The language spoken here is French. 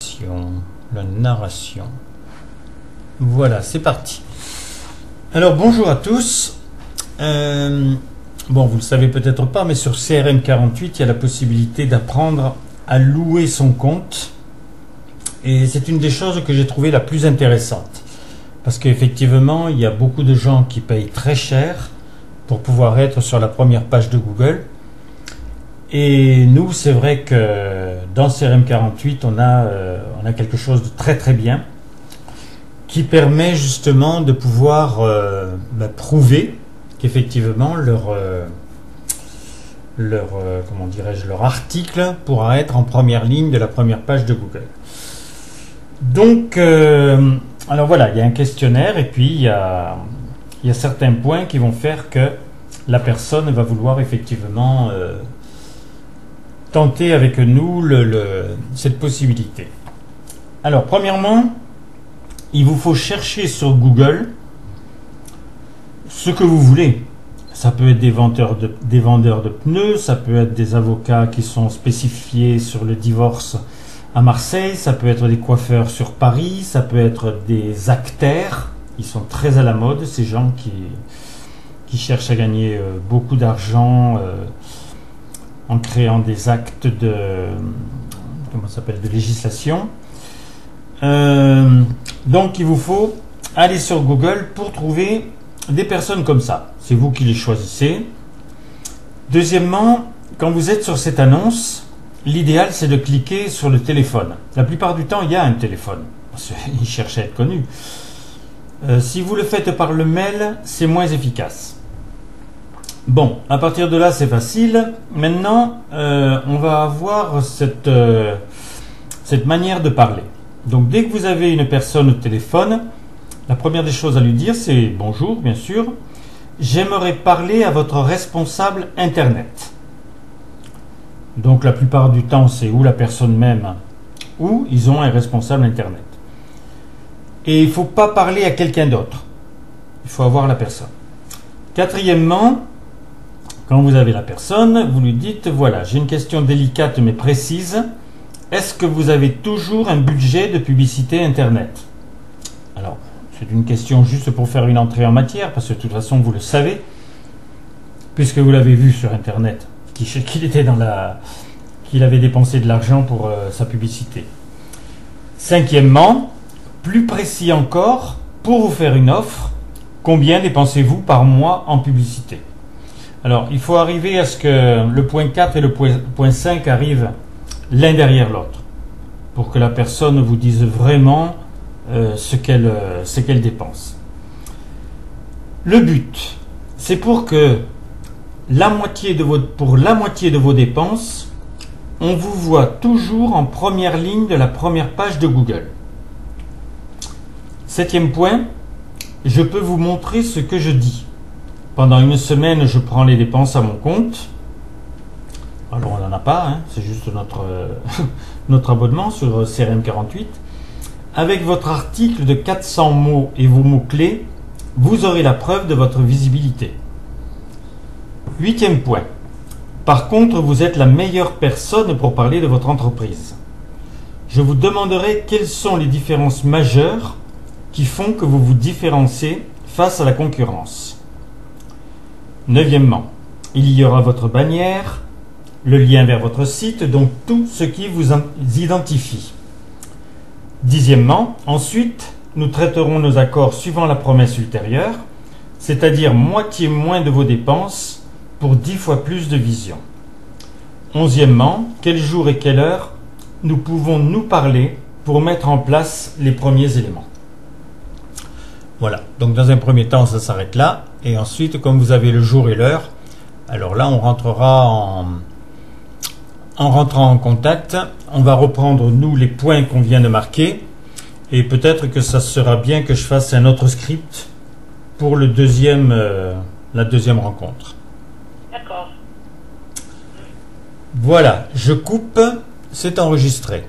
La narration. Voilà, c'est parti. Alors bonjour à tous. Bon, vous le savez peut-être pas, mais sur CRM48, il y a la possibilité d'apprendre à louer son compte. Et c'est une des choses que j'ai trouvé la plus intéressante. Parce qu'effectivement, il y a beaucoup de gens qui payent très cher pour pouvoir être sur la première page de Google. Et nous, c'est vrai que dans CRM48, on a quelque chose de très très bien qui permet justement de pouvoir prouver qu'effectivement comment dirais-je, leur article pourra être en première ligne de la première page de Google. Donc, alors voilà, il y a un questionnaire et puis il y a certains points qui vont faire que la personne va vouloir effectivement tenter avec nous cette possibilité. Alors, premièrement, il vous faut chercher sur Google ce que vous voulez. Ça peut être des vendeurs de pneus, ça peut être des avocats qui sont spécifiés sur le divorce à Marseille, ça peut être des coiffeurs sur Paris, ça peut être des acteurs. Ils sont très à la mode, ces gens qui cherchent à gagner beaucoup d'argent en créant des actes de législation. Donc il vous faut aller sur Google pour trouver des personnes comme ça. C'est vous qui les choisissez. Deuxièmement, quand vous êtes sur cette annonce, l'idéal c'est de cliquer sur le téléphone. La plupart du temps, il y a un téléphone, parce qu'ils cherchent à être connus. Si vous le faites par le mail, c'est moins efficace. Bon, à partir de là, c'est facile. Maintenant, on va avoir cette manière de parler. Donc, dès que vous avez une personne au téléphone, la première des choses à lui dire, c'est « Bonjour », bien sûr. « J'aimerais parler à votre responsable Internet ». Donc, la plupart du temps, c'est ou la personne même, ou ils ont un responsable Internet. Et il ne faut pas parler à quelqu'un d'autre. Il faut avoir la personne. Quatrièmement, quand vous avez la personne, vous lui dites, voilà, j'ai une question délicate mais précise. Est-ce que vous avez toujours un budget de publicité Internet? Alors, c'est une question juste pour faire une entrée en matière, parce que de toute façon, vous le savez, puisque vous l'avez vu sur Internet, qu'il avait dépensé de l'argent pour sa publicité. Cinquièmement, plus précis encore, pour vous faire une offre, combien dépensez-vous par mois en publicité? Alors, il faut arriver à ce que le point 4 et le point 5 arrivent l'un derrière l'autre, pour que la personne vous dise vraiment ce qu'elle dépense. Le but, c'est pour que pour la moitié de vos dépenses, on vous voit toujours en première ligne de la première page de Google. Septième point, je peux vous montrer ce que je dis. Pendant une semaine, je prends les dépenses à mon compte. Alors, on n'en a pas, hein, c'est juste notre abonnement sur CRM48. Avec votre article de 400 mots et vos mots-clés, vous aurez la preuve de votre visibilité. Huitième point. Par contre, vous êtes la meilleure personne pour parler de votre entreprise. Je vous demanderai quelles sont les différences majeures qui font que vous vous différenciez face à la concurrence. Neuvièmement, il y aura votre bannière, le lien vers votre site, donc tout ce qui vous identifie. Dixièmement, ensuite, nous traiterons nos accords suivant la promesse ultérieure, c'est-à-dire moitié moins de vos dépenses pour 10 fois plus de vision. Onzièmement, quel jour et quelle heure nous pouvons nous parler pour mettre en place les premiers éléments. Voilà, donc dans un premier temps, ça s'arrête là. Et ensuite, comme vous avez le jour et l'heure, alors là, on rentrera en rentrant en contact. On va reprendre, nous, les points qu'on vient de marquer. Et peut-être que ça sera bien que je fasse un autre script pour la deuxième rencontre. D'accord. Voilà, je coupe, c'est enregistré.